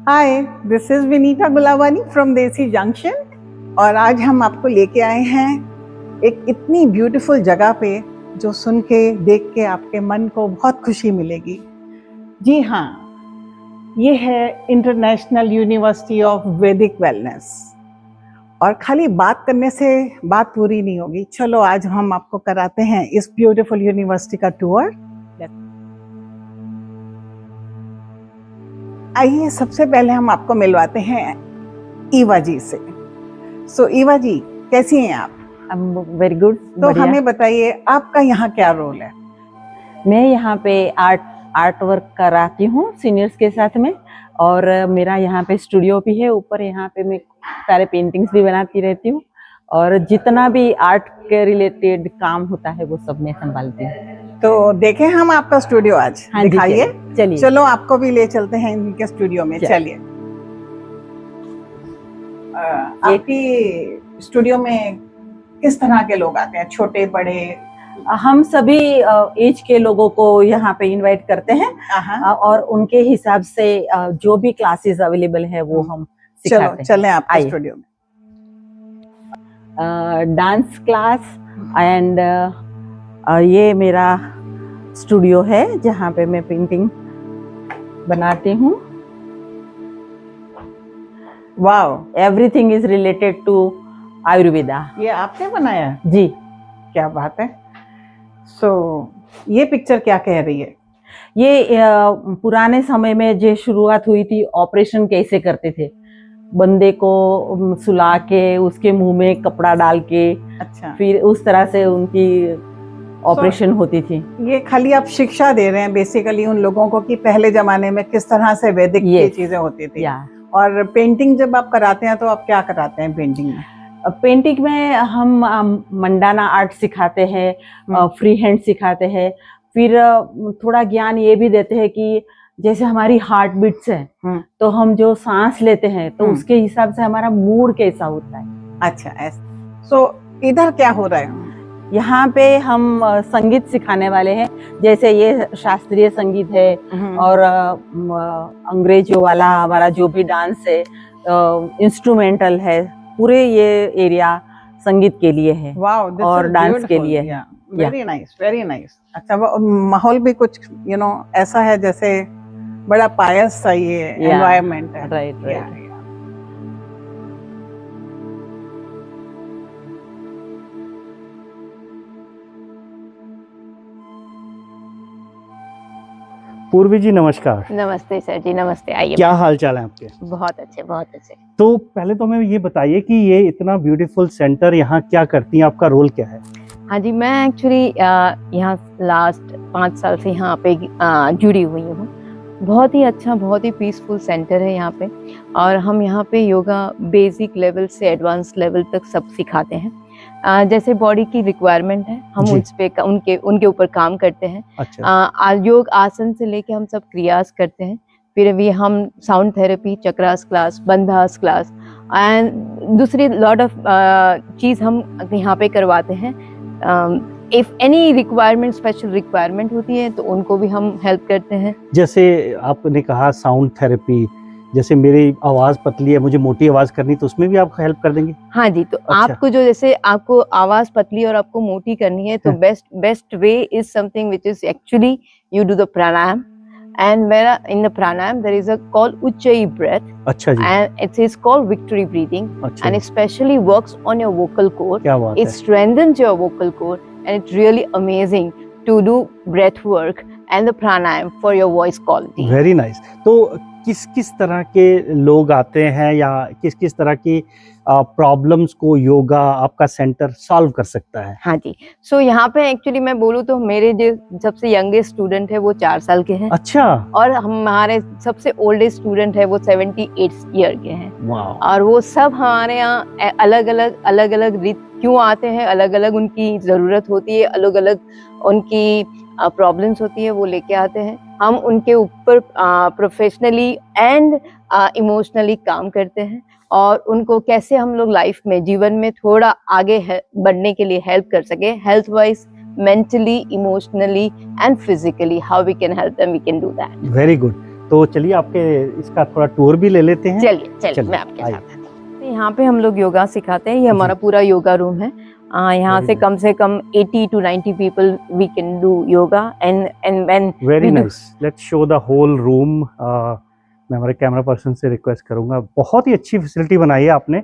Hi, this is Vinita Gulwani from Desi Junction और आज हम आपको लेके आए हैं एक इतनी ब्यूटीफुल जगह पे जो सुन के देख के आपके मन को बहुत खुशी मिलेगी। जी हाँ, ये है International University of Vedic wellness. और खाली बात करने से बात पूरी नहीं होगी। चलो आज हम आपको कराते हैं इस ब्यूटीफुल यूनिवर्सिटी का टूर। आइए सबसे पहले हम आपको मिलवाते हैं ईवा जी से। सो ईवा जी, कैसी हैं आप? Very good. तो हमें बताइए आपका यहाँ क्या रोल है? मैं यहाँ पे आर्ट वर्क कराती हूँ सीनियर्स के साथ में, और मेरा यहाँ पे स्टूडियो भी है ऊपर। यहाँ पे मैं सारे पेंटिंग्स भी बनाती रहती हूँ, और जितना भी आर्ट के रिलेटेड काम होता है वो सब मैं संभालती हूँ। तो देखें हम आपका स्टूडियो आज। हाँ, दिखाइए। चलिए चलो आपको भी ले चलते हैं इनके स्टूडियो में। चलिए। आपकी स्टूडियो में किस तरह के लोग आते हैं? छोटे बड़े? हम सभी एज के लोगों को यहाँ पे इनवाइट करते हैं, और उनके हिसाब से जो भी क्लासेस अवेलेबल है वो हम सिखाते हैं। चलें आपके स्टूडियो में। डांस क्लास एंड ये मेरा स्टूडियो है जहाँ पे मैं पेंटिंग बनाती हूँ। Wow, everything is related to Ayurveda. ये आपने बनाया? जी, क्या बात है। ये पिक्चर क्या कह रही है? ये पुराने समय में जो शुरुआत हुई थी, ऑपरेशन कैसे करते थे, बंदे को सुला के उसके मुंह में कपड़ा डाल के, अच्छा, फिर उस तरह से उनकी ऑपरेशन होती थी। ये खाली आप शिक्षा दे रहे हैं बेसिकली उन लोगों को कि पहले जमाने में किस तरह से वैदिक की चीजें होती थी। और पेंटिंग जब आप कराते हैं तो आप क्या कराते हैं पेंटिंग में? पेंटिंग में हम मंडाना आर्ट सिखाते हैं, फ्री हैंड सिखाते हैं। फिर थोड़ा ज्ञान ये भी देते हैं कि जैसे हमारी हार्ट बीट्स है, तो हम जो सांस लेते हैं तो उसके हिसाब से हमारा मूड कैसा होता है। अच्छा, ऐसा। इधर क्या हो रहा है? यहाँ पे हम संगीत सिखाने वाले हैं। जैसे ये शास्त्रीय संगीत है, और अंग्रेजों वाला हमारा जो भी डांस है, इंस्ट्रूमेंटल है। पूरे ये एरिया संगीत के लिए है और डांस के लिए है। Very nice, very nice. अच्छा, माहौल भी कुछ ऐसा है जैसे बड़ा पायस सा ये एनवायरनमेंट है। राइट। पूर्वी जी नमस्कार। नमस्ते सर जी, नमस्ते। आइए। क्या हाल चाल है आपके? बहुत अच्छे, बहुत अच्छे। तो पहले तो हमें ये बताइए कि ये इतना ब्यूटीफुल सेंटर यहाँ क्या करती हैं, आपका रोल क्या है? हाँ जी, मैं एक्चुअली यहाँ लास्ट 5 साल से यहाँ पे जुड़ी हुई हूँ। बहुत ही अच्छा, बहुत ही पीसफुल सेंटर है यहाँ पे, और हम यहाँ पे योगा बेसिक लेवल से एडवांस लेवल तक सब सिखाते हैं। जैसे बॉडी की रिक्वायरमेंट है, हम उस पे उनके ऊपर काम करते हैं। अच्छा। योग आसन से लेके हम सब क्रियास करते हैं। फिर भी हम sound therapy, chakras class, bandhas class and दूसरी लॉट ऑफ चीज हम यहाँ पे करवाते हैं। If any requirement, special requirement होती है तो उनको भी हम हेल्प करते हैं। जैसे आपने कहा साउंड थेरेपी, जैसे मेरी आवाज पतली है, मुझे मोटी आवाज करनी, तो उसमें भी आप हेल्प कर देंगे? हाँ जी, तो अच्छा। आपको जो जैसे आपको आवाज पतली और आपको मोटी करनी है तो best way is something which is actually you do the pranayama, and where in the pranayama there is a called ujjayi breath. अच्छा जी। And it is called victory breathing, अच्छा। And specially works on your vocal cord. क्या बात है। It strengthens your vocal cord and it's really amazing to do breath work and the pranayama for your voice quality. Very nice. तो किस तरह के लोग आते हैं, या किस तरह की प्रॉब्लम्स को योगा आपका सेंटर सॉल्व कर सकता है? हाँ जी, सो यहाँ पे एक्चुअली मैं बोलूँ तो मेरे जो सबसे यंगेस्ट स्टूडेंट है वो 4 साल के हैं। अच्छा। और हमारे सबसे ओल्डेस्ट स्टूडेंट है वो 78 ईयर के हैं। वाह। और वो सब हमारे यहाँ अलग अलग रीत क्यों आते हैं, अलग अलग उनकी जरूरत होती है, अलग अलग उनकी प्रॉब्लम्स होती है, वो लेके आते हैं। हम उनके ऊपर प्रोफेशनली एंड इमोशनली काम करते हैं, और उनको कैसे हम लोग लाइफ में, जीवन में थोड़ा आगे बढ़ने के लिए हेल्प कर सके, health wise, mentally, emotionally and physically, how we can help them, we can do that. Very good. तो चलिए आपके इसका थोड़ा टूर भी ले लेते हैं। चलिए चलिए चलिए, मैं आपके आइए। साथ आती हूँ। तो यहाँ पे हम लोग योगा सिखाते हैं, ये हमारा पूरा योगा रूम है। यहाँ Very से कम 80 to 90 people we can do yoga and when very we do- nice, let's show the whole room. मैं हमारे कैमरा पर्सन से रिक्वेस्ट करूंगा, बहुत ही अच्छी फैसिलिटी बनाई है आपने।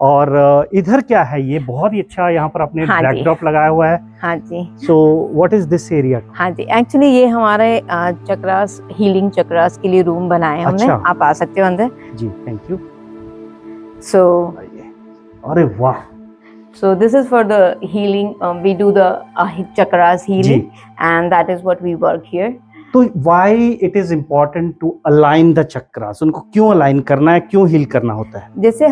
और इधर क्या है, ये बहुत ही अच्छा यहाँ पर आपने हाँ जी। बैकड्रॉप लगाया हुआ है। हाँ जी so what is this area? हाँ जी, एक्चुअली ये हमारे चक्रास, हीलिंग चक्रास के लिए रूम बनाए हैं हमने। अच्छा। आप आ सकते हो अंदर। जी थैंक यू। सो अरे वाह, So this is for the healing. We do the chakras healing, and that is what we work here. तो why it is important to align the chakras? उनको क्यों अलाइन करना है, क्यों हील करना होता है? जैसे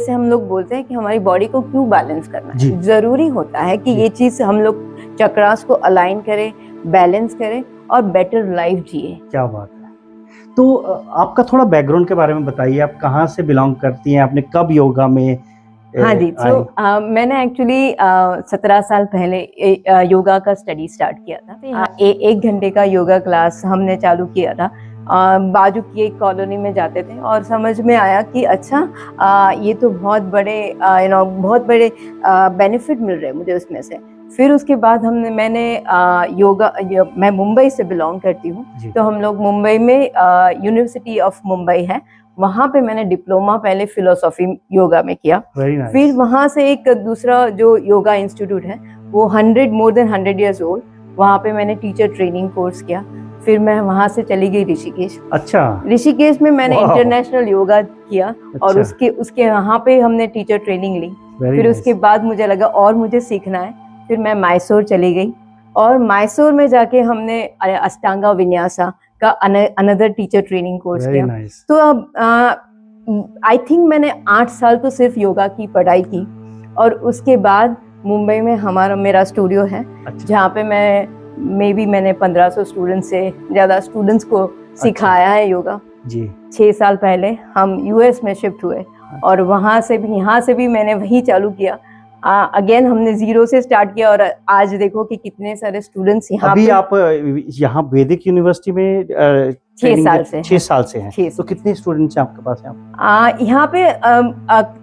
हम लोग बोलते हैं कि हमारी बॉडी को क्यों बैलेंस करना जी। है, जरूरी होता है कि जी। ये चीज हम लोग चक्रास को अलाइन करें, बैलेंस करें और बेटर लाइफ जिए। क्या बात है। तो आपका थोड़ा बैकग्राउंड के बारे में बताइए, आप कहाँ से बिलोंग करती हैं, आपने कब योगा में हाँ जी, तो मैंने एक्चुअली 17 साल पहले योगा का स्टडी स्टार्ट किया था। एक घंटे का योगा क्लास हमने चालू किया था। बाजू की एक कॉलोनी में जाते थे और समझ में आया कि अच्छा ये तो बहुत बड़े बहुत बड़े बेनिफिट मिल रहे हैं मुझे उसमें से। फिर उसके बाद मैं मुंबई से बिलोंग करती हूँ, तो हम लोग मुंबई में यूनिवर्सिटी ऑफ मुंबई है, वहाँ पे मैंने डिप्लोमा पहले फिलोसॉफी योगा में किया। nice. फिर वहाँ से एक दूसरा जो योगा इंस्टीट्यूट है वो मोर देन 100 years ओल्ड, वहाँ पे मैंने टीचर ट्रेनिंग कोर्स किया। फिर मैं वहाँ से चली गई ऋषिकेश। अच्छा, ऋषिकेश में मैंने Wow. इंटरनेशनल योगा किया। अच्छा। और उसके वहाँ पे हमने टीचर ट्रेनिंग ली। फिर उसके बाद मुझे लगा और मुझे सीखना है, फिर मैं मैसूर चली गई और मैसूर में जाके हमने अष्टांगा विन्यासा का अनदर टीचर ट्रेनिंग कोर्स किया। nice. तो अब आई थिंक मैंने 8 साल तो सिर्फ योगा की पढ़ाई की और उसके बाद मुंबई में मेरा स्टूडियो है। अच्छा। जहाँ पे मैंने 1500 स्टूडेंट्स से ज़्यादा स्टूडेंट्स को सिखाया है योगा। जी 6 साल पहले हम यूएस में शिफ्ट हुए और यहाँ से भी मैंने वही चालू किया। अगेन हमने 0 से स्टार्ट किया और आज देखो कि कितने सारे स्टूडेंट्स यहाँ अभी पे। आप यहाँ वैदिक यूनिवर्सिटी में 6 साल से 6 साल से हैं। 6 तो कितने स्टूडेंट्स हैं आपके पास यहाँ? यहाँ पे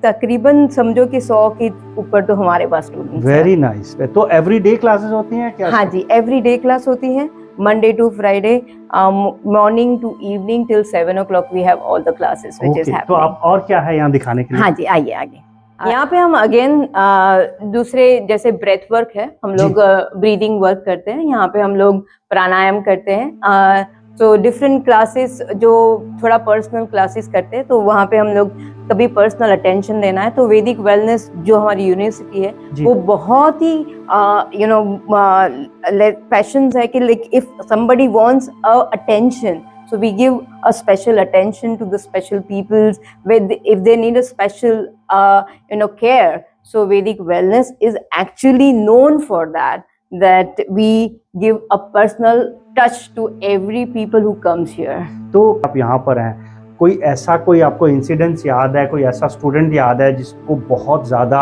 तकरीबन समझो कि 100 के ऊपर तो हमारे पास स्टूडेंट्स। Very nice. तो एवरीडे क्लासेस होती हैं क्या? हाँ जी, एवरीडे क्लास होती है, Monday to Friday, morning to evening till 7 o'clock we have all the classes which is तो हैपनिंग। आप और क्या है यहाँ दिखाने के लिए? हाँ जी, आइए आगे। यहाँ पे हम अगेन दूसरे जैसे ब्रेथ वर्क है, हम लोग ब्रीदिंग वर्क करते हैं। यहाँ पे हम लोग प्राणायाम करते हैं। तो डिफरेंट क्लासेस जो थोड़ा पर्सनल क्लासेस करते हैं, तो वहाँ पे हम लोग कभी पर्सनल अटेंशन देना है तो वैदिक वेलनेस जो हमारी यूनिवर्सिटी है वो बहुत ही पैशंस है कि like if somebody wants attention, so we give a special attention to the special peoples if they need a special care. So Vedic wellness is actually known for that we give a personal touch to every people who comes here. तो आप यहाँ पर हैं, कोई आपको incidence याद है, कोई ऐसा स्टूडेंट याद है जिसको बहुत ज्यादा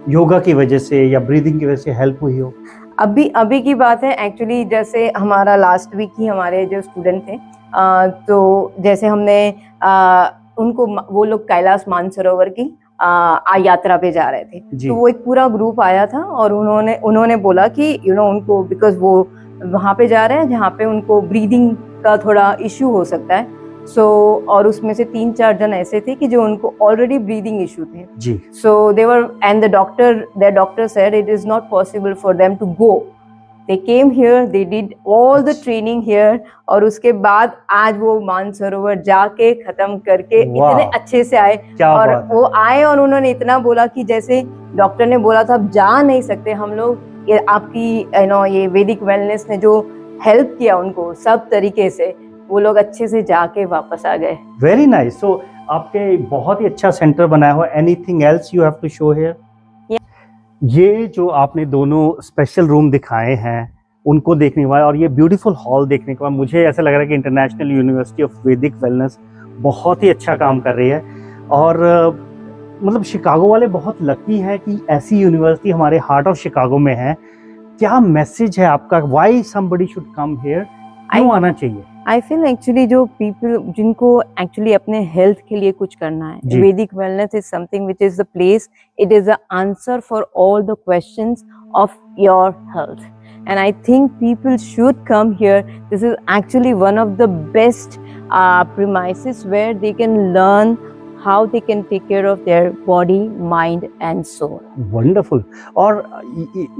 योगा की वजह से या ब्रीदिंग की वजह से हेल्प हुई हो? अभी की बात है एक्चुअली, जैसे हमारा लास्ट वीक ही हमारे जो स्टूडेंट थे तो जैसे हमने उनको, वो लोग कैलाश मानसरोवर की यात्रा पे जा रहे थे, तो वो एक पूरा ग्रुप आया था और उन्होंने बोला कि उनको, बिकॉज वो वहाँ पे जा रहे हैं जहाँ पे उनको ब्रीदिंग का थोड़ा इश्यू हो सकता है। और उसमें से 3-4 जन ऐसे थे कि जो उनको ऑलरेडी ब्रीदिंग इशू थे जी। So they were, and their doctor said it is not possible for them to go. They came here, they did all the training here और उसके बाद आज वो मानसरोवर जाके खत्म करके इतने अच्छे से आए। और वो आए और उन्होंने इतना बोला कि जैसे डॉक्टर ने बोला था आप जा नहीं सकते, हम लोग आपकी ये वैदिक वेलनेस ने जो हेल्प किया उनको सब तरीके से, वो लोग अच्छे से जाके वापस आ गए। Very nice. सो आपके बहुत ही अच्छा सेंटर बनाया हुआ। Anything else you have to show here? ये जो आपने दोनों स्पेशल रूम दिखाए हैं उनको देखने के बाद और ये ब्यूटीफुल हॉल देखने के बाद मुझे ऐसा लग रहा है कि international University of Vedic wellness बहुत ही अच्छा काम कर रही है। और मतलब शिकागो वाले बहुत लकी हैं कि ऐसी यूनिवर्सिटी हमारे हार्ट ऑफ शिकागो में है। क्या मैसेज है आपका? Why somebody should come here? क्यों आना चाहिए? आई फील एक्चुअली जो पीपल जिनको एक्चुअली अपने हेल्थ के लिए कुछ करना है, जी। वैदिक wellness is something which is the place, it is the answer for all the questions of your health. And I think people should come here. This is actually one of the best premises where they can learn how they can take care of their body, mind and soul. Wonderful. और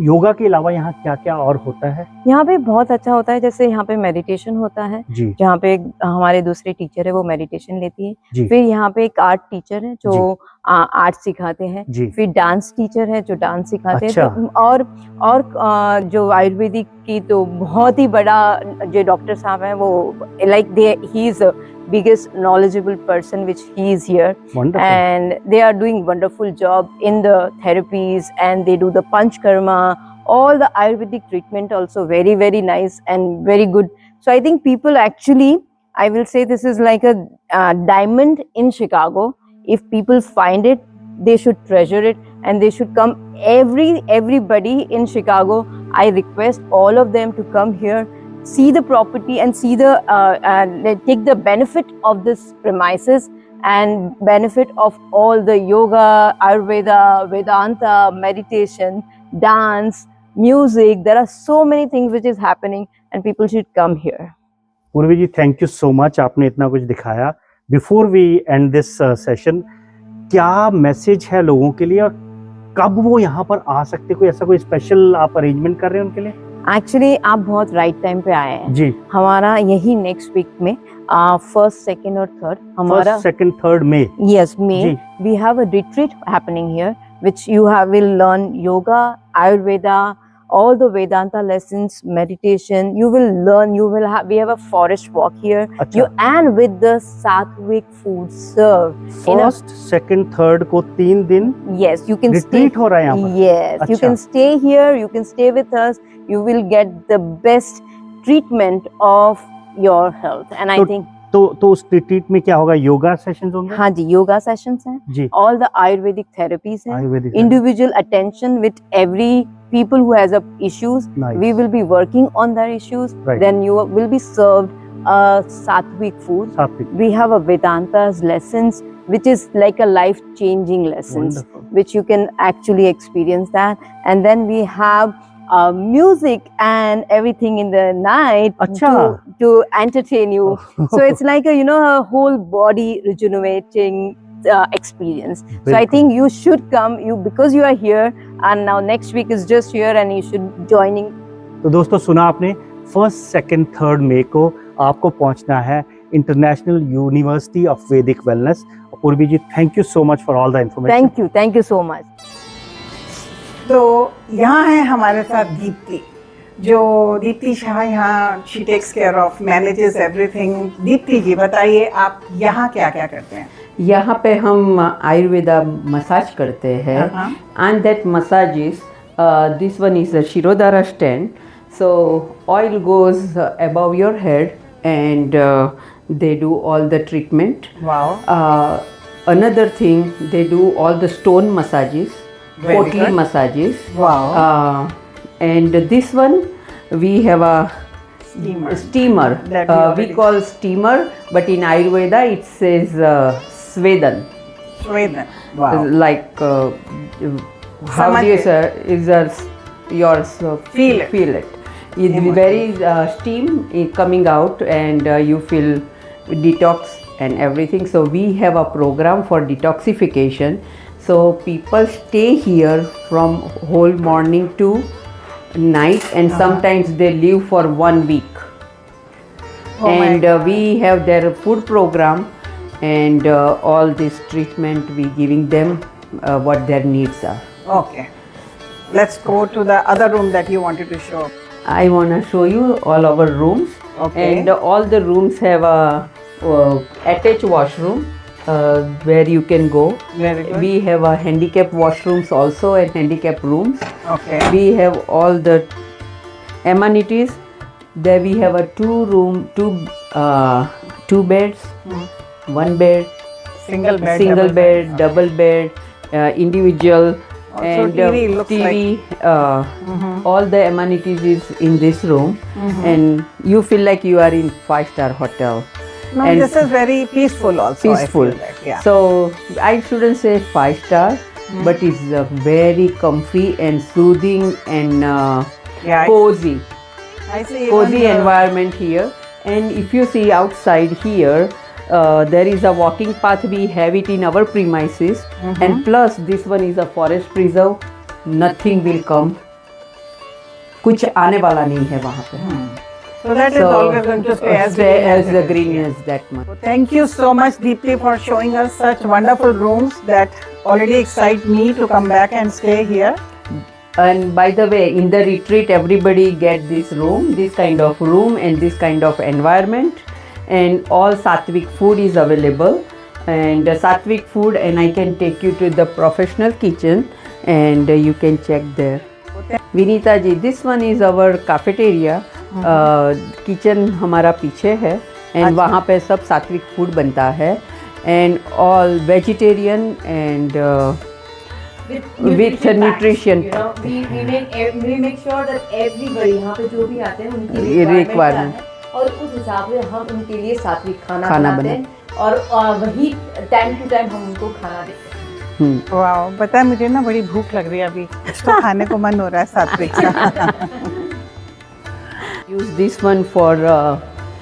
योगा के अलावा यहाँ क्या क्या और होता है? यहाँ पे बहुत अच्छा होता है, जैसे यहाँ पे मेडिटेशन होता है, जी जहाँ पे हमारे दूसरे टीचर है वो मेडिटेशन लेती है. जी फिर यहाँ पे एक आर्ट टीचर है जो आर्ट सिखाते हैं. जी. फिर डांस टीचर है जो डांस सिखाते अच्छा. हैं. और जो आयुर्वेदिक की तो बहुत ही बड़ा जो डॉक्टर साहब हैं वो like he is biggest knowledgeable person which he is here. Wonderful. And they are doing wonderful job in the therapies and they do the panchkarma, all the ayurvedic treatment also very very nice and very good. So I think people actually, I will say this is like a diamond in Chicago. If people find it, they should treasure it and they should come. Everybody in Chicago, I request all of them to come here, see the property and see the take the benefit of this premises and benefit of all the yoga, Ayurveda, Vedanta, meditation, dance, music. There are so many things which is happening and people should come here. Purvi ji, thank you so much, आपने इतना कुछ दिखाया. Before we end this session, क्या message है लोगों के लिए और कब वो यहाँ पर आ सकते, कोई ऐसा कोई स्पेशल आप अरेंजमेंट कर रहे हैं उनके लिए? एक्चुअली आप बहुत राइट टाइम पे आए हैं जी. हमारा यही नेक्स्ट वीक में 1st, 2nd और 3rd हमारा 1st, 2nd, 3rd May. Yes, May. Ji. We have a retreat happening here, which you will learn yoga, Ayurveda, all the Vedanta lessons, meditation. You will learn. We have a forest walk here. अच्छा. You and with the sattvic food served. 1st, 2nd, 3rd को 3 दिन Yes, you can retreat हो रहा है यहाँ पर. Yes, you अच्छा. can stay here. You can stay with us. You will get the best treatment of your health. And I think तो उस रिट्रीट में क्या होगा? योगा सेशंस होंगे? हाँ जी, योगा सेशंस हैं. जी. All the Ayurvedic therapies हैं. Ayurvedic Individual attention with every people who has a issues. Nice. We will be working on their issues. Right. Then you will be served sattvic food. सात्विक. We have a Vedanta's lessons, which is like a life-changing lessons, Wonderful. which you can actually experience that. And then we have music and everything in the night Acha. to entertain you. So it's like a whole body rejuvenating experience. So I Bilkul. think you should come, because you are here and now next week is just here and you should joining. तो दोस्तों, सुना आपने, 1st, 2nd, 3rd May को आपको पहुंचना है International University of Vedic Wellness. Purvi ji, thank you so much for all the information. Thank you so much. तो यहाँ है हमारे साथ दीप्ति, जो दीप्ति शाह यहाँ she takes care of, manages everything. Deepti ji, बताइए आप यहाँ क्या क्या करते हैं? यहाँ पे हम आयुर्वेदा मसाज करते हैं. And that massage is this one is a shirodhara stand. So oil goes above your head and they do all the treatment. Wow. Another thing, they do all the stone massages, Very potli good. massages. Wow. And this one we have a steamer. That we We already- call steamer, but in Ayurveda it says Svedan. Sweden. Wow. Like how Samajh do you it. say is yours Feel it. feel it. It's Emotion. very steam coming out and you feel detox and everything. So we have a program for detoxification. So people stay here from whole morning to night and sometimes they live for 1 week. Oh my And God. we have their food program and all this treatment we giving them what their needs are. Okay. Let's go to the other room that you wanted to show. I want to show you all our rooms. Okay. And all the rooms have a attached washroom where you can go. Very good. We have a handicap washrooms also and handicap rooms. Okay. We have all the amenities. There we have a two beds, one bed, Single bed. single double bed, double bed, individual, Also and TV looks TV, Mhm. all the amenities is in this room, and you feel like you are in 5-star hotel. No, and this is very peaceful also. Peaceful. I feel that, yeah. So I shouldn't say 5-star, but it's very comfy and soothing and Yeah, cozy. I see Cozy even the- environment here. And if you see outside here, there is a walking path. We have it in our premises, and plus this one is a forest preserve. Nothing will come. कुछ आने वाला नहीं है वहाँ पे. So that is always going to stay as green as it the is. green as that much. Thank you so much, Deepti, for showing us such wonderful rooms that already excite me to come back and stay here. And by the way, in the retreat, everybody get this room, this kind of room, and this kind of environment, and all Sattvic food is available. And Sattvic food, and I can take you to the professional kitchen, and you can check there. Vinita ji, this one is our cafeteria. Kitchen हमारा पीछे है, and वहाँ पे सब सात्विक food बनता है, and all vegetarian and with nutrition. You know, we make sure that everybody यहाँ पे जो भी आते हैं उनकी ये requirement requirement. क्या है, और उस हिसाब से हम उनके लिए सात्विक खाना खाना बनाते हैं और वही टाइम टू टाइम हम उनको खाना देते हैं. वाह, पता है मुझे ना बड़ी भूख लग रही है अभी. कुछ तो खाने को मन हो रहा है सात्विक का. Use this one for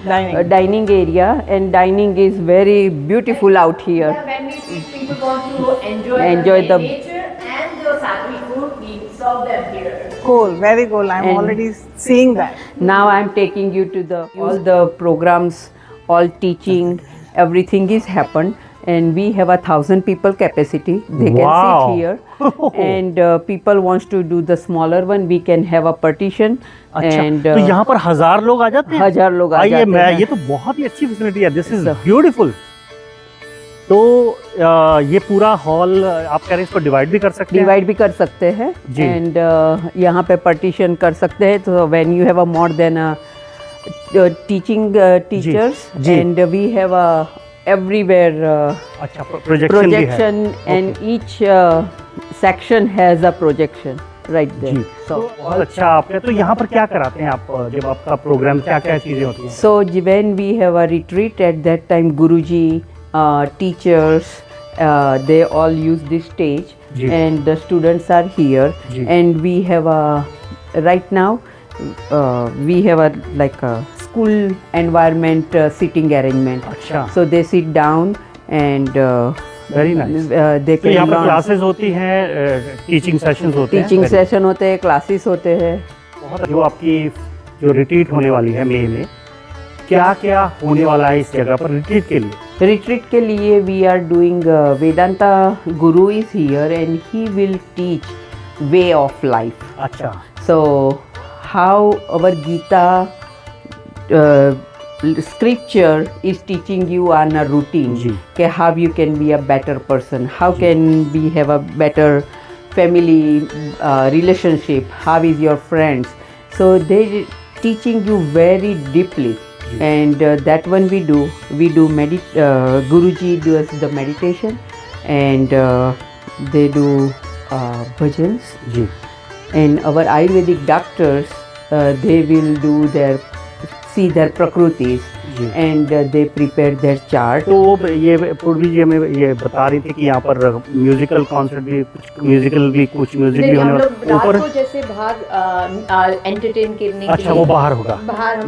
Dining. dining area, and dining is very beautiful out here. When people want to Enjoy the nature and the sattvic food, we serve them here. Cool, very cool. I'm And- already seeing that. Now I'm taking you to the all the programs, all teaching, everything is happened, and we have 1,000 people capacity. They can Wow. sit here, and people wants to do the smaller one. We can have a partition, अच्छा, and तो यहाँ पर 1000 लोग आ जाते हैं. 1000 लोग आ आइए, जाते मैं हैं. ये तो बहुत ही अच्छी फैसिलिटी है. This is Sir. ब्यूटीफुल. तो ये पूरा हॉल आप कह रहे हैं इसको डिवाइड भी कर सकते हैं. डिवाइड भी कर सकते हैं, जी. एंड यहाँ पे partition कर सकते हैं. तो when you have a more than a teaching teachers, जी. and we have a everywhere अच्छा, प्रोजेक्शन भी है. projection, and each section has a projection right there. Ji. So बहुत अच्छा. आपने तो यहाँ पर क्या कराते हैं आप जब आपका प्रोग्राम, क्या क्या चीजें होती हैं? so when we have a retreat, at that time Guruji, teachers, they all use this stage, ji. and the students are here, ji. and we have a right now we have a like a school environment sitting arrangement. अच्छा. So they sit down and Very nice. they तो can यहाँ पर learn. Classes होती हैं, teaching sessions होते हैं. Teaching Very session होते हैं, क्लासेस होते हैं. बहुत. जो आपकी जो रिट्रीट होने वाली है मई में, क्या क्या होने वाला है इस जगह पर रिट्रीट के लिए? Retreat के लिए we are doing Vedanta Guru is here, and he will teach way of life. अच्छा. So how our Gita scripture is teaching you on a routine. Ji. Okay, how you can be a better person, how can we have a better family relationship, how is your friends. So they teaching you very deeply. And that one we do Guruji does the meditation, and they do bhajans, ji. and our Ayurvedic doctors they will do see their prakrutis, ji. and they prepare their chart. तो वो ये पूर्वी जी हमें ये बता रही थी कि यहाँ पर म्यूजिकल कॉन्सर्ट भी, कुछ म्यूजिक भी होने हम लोग वाला रात ऊपर. को जैसे बाहर एंटरटेन करने के अच्छा, लिए वो बाहर होगा.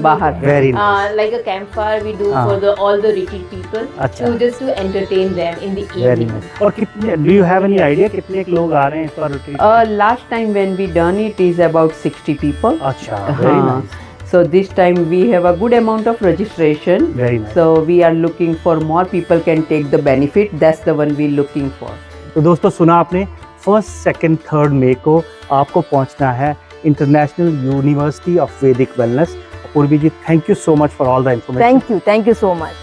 बाहर. Very nice. like a campfire we do हाँ. for all the retreat people अच्छा. to entertain them in the very evening. Nice. और कितने, do you have any idea कितने लोग आ रहे हैं इस बार retreat? Last time when we done it is about 60 people. अच्छा, वेरी हाँ. Nice. So this time we have a good amount of registration. Very nice. So we are looking for more people can take the benefit. That's the one we're looking for. तो दोस्तों, सुना आपने, 1st, 2nd, 3rd मई को आपको पहुंचना है International University of Vedic Wellness. Purvi ji, thank you so much for all the information. Thank you so much.